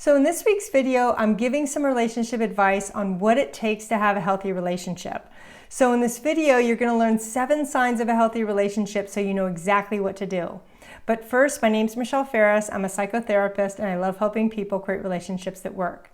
So in this week's video, I'm giving some relationship advice on what it takes to have a healthy relationship. So in this video, you're going to learn 7 signs of a healthy relationship so you know exactly what to do. But first, my name's Michelle Ferris. I'm a psychotherapist and I love helping people create relationships that work.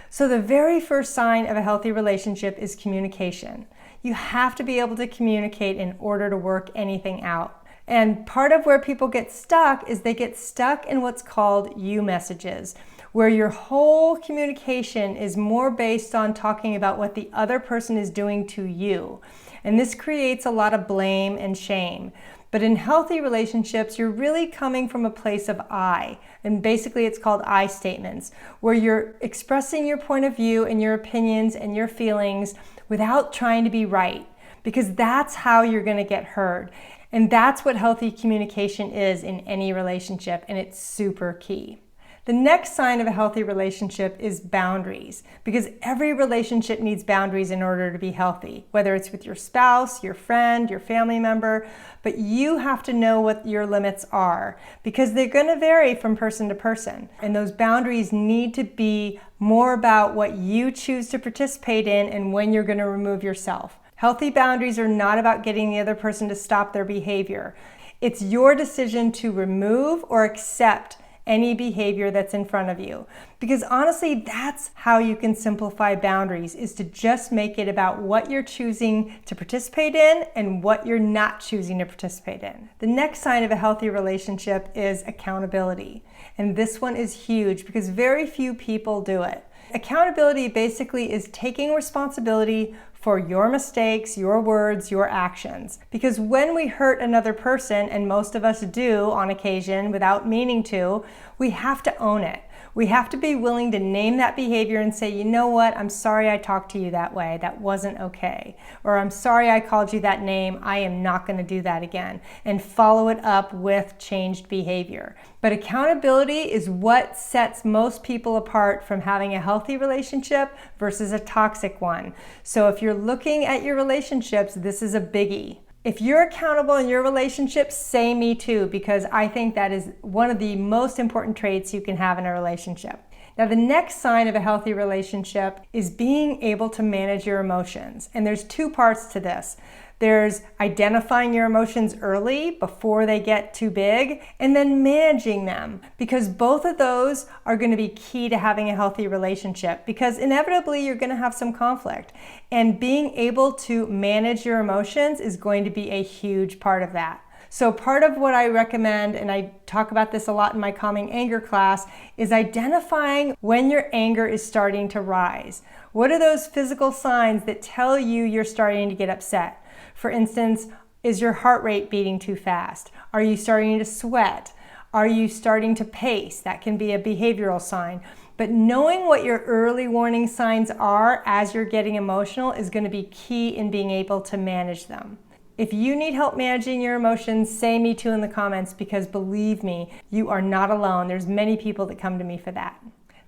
So the very first sign of a healthy relationship is communication. You have to be able to communicate in order to work anything out. And part of where people get stuck is they get stuck in what's called you messages, where your whole communication is more based on talking about what the other person is doing to you. And this creates a lot of blame and shame. But in healthy relationships, you're really coming from a place of I. And basically it's called I statements, where you're expressing your point of view and your opinions and your feelings without trying to be right, because that's how you're going to get heard. And that's what healthy communication is in any relationship, and it's super key. The next sign of a healthy relationship is boundaries, because every relationship needs boundaries in order to be healthy, whether it's with your spouse, your friend, your family member, but you have to know what your limits are, because they're going to vary from person to person. And those boundaries need to be more about what you choose to participate in and when you're going to remove yourself. Healthy boundaries are not about getting the other person to stop their behavior. It's your decision to remove or accept any behavior that's in front of you. Because honestly, that's how you can simplify boundaries, is to just make it about what you're choosing to participate in and what you're not choosing to participate in. The next sign of a healthy relationship is accountability. And this one is huge because very few people do it. Accountability basically is taking responsibility for your mistakes, your words, your actions. Because when we hurt another person, and most of us do on occasion without meaning to, we have to own it. We have to be willing to name that behavior and say, you know what, I'm sorry I talked to you that way. That wasn't okay. Or I'm sorry I called you that name. I am not going to do that again. And follow it up with changed behavior. But accountability is what sets most people apart from having a healthy relationship versus a toxic one. So if you're looking at your relationships, this is a biggie. If you're accountable in your relationship, say me too, because I think that is one of the most important traits you can have in a relationship. Now, the next sign of a healthy relationship is being able to manage your emotions. And there's 2 parts to this. There's identifying your emotions early before they get too big, and then managing them, because both of those are going to be key to having a healthy relationship, because inevitably you're going to have some conflict, and being able to manage your emotions is going to be a huge part of that. So part of what I recommend, and I talk about this a lot in my Calming Anger class, is identifying when your anger is starting to rise. What are those physical signs that tell you you're starting to get upset? For instance, is your heart rate beating too fast? Are you starting to sweat? Are you starting to pace? That can be a behavioral sign. But knowing what your early warning signs are as you're getting emotional is going to be key in being able to manage them. If you need help managing your emotions, say me too in the comments, because believe me, you are not alone. There's many people that come to me for that.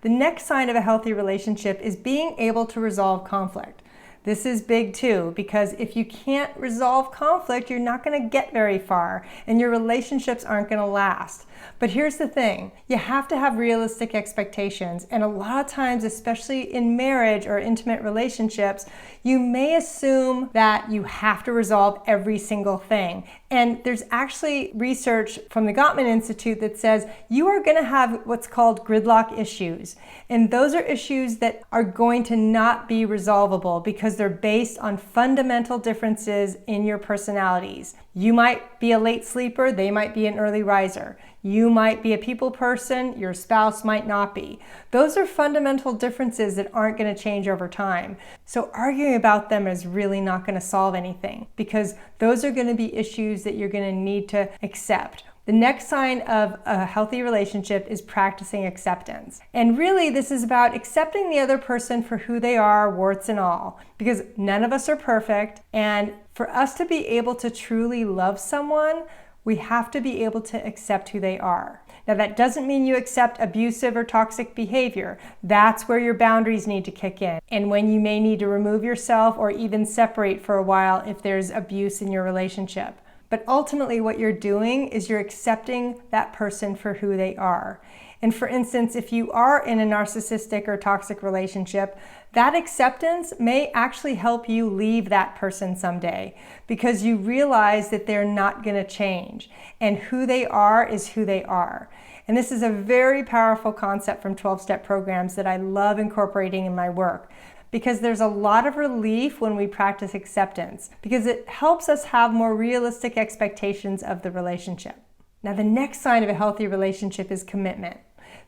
The next sign of a healthy relationship is being able to resolve conflict. This is big too, because if you can't resolve conflict, you're not going to get very far and your relationships aren't going to last. But here's the thing, you have to have realistic expectations, and a lot of times, especially in marriage or intimate relationships, you may assume that you have to resolve every single thing. And there's actually research from the Gottman Institute that says you are going to have what's called gridlock issues. And those are issues that are going to not be resolvable because they're based on fundamental differences in your personalities. You might be a late sleeper, they might be an early riser. You might be a people person, your spouse might not be. Those are fundamental differences that aren't going to change over time. So arguing about them is really not going to solve anything, because those are going to be issues that you're going to need to accept. The next sign of a healthy relationship is practicing acceptance. And really, this is about accepting the other person for who they are, warts and all, because none of us are perfect. And for us to be able to truly love someone, we have to be able to accept who they are. Now, that doesn't mean you accept abusive or toxic behavior. That's where your boundaries need to kick in, and when you may need to remove yourself or even separate for a while if there's abuse in your relationship. But ultimately what you're doing is you're accepting that person for who they are. And for instance, if you are in a narcissistic or toxic relationship, that acceptance may actually help you leave that person someday because you realize that they're not going to change and who they are is who they are. And this is a very powerful concept from 12-step programs that I love incorporating in my work because there's a lot of relief when we practice acceptance because it helps us have more realistic expectations of the relationship. Now, the next sign of a healthy relationship is commitment.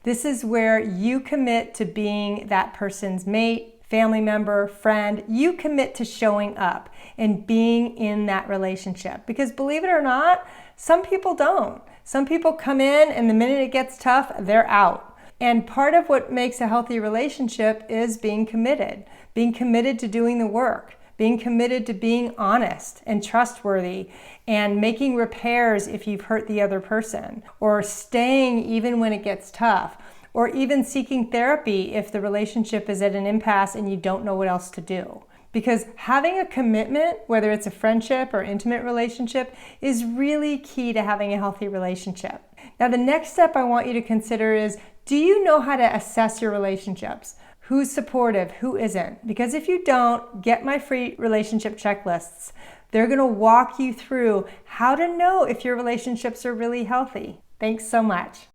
This is where you commit to being that person's mate, family member, friend. You commit to showing up and being in that relationship. Because believe it or not, some people don't. Some people come in and the minute it gets tough, they're out. And part of what makes a healthy relationship is being committed to doing the work, being committed to being honest and trustworthy and making repairs if you've hurt the other person, or staying even when it gets tough, or even seeking therapy if the relationship is at an impasse and you don't know what else to do. Because having a commitment, whether it's a friendship or intimate relationship, is really key to having a healthy relationship. Now, the next step I want you to consider is, do you know how to assess your relationships? Who's supportive, who isn't? Because if you don't, get my free relationship checklists. They're going to walk you through how to know if your relationships are really healthy. Thanks so much.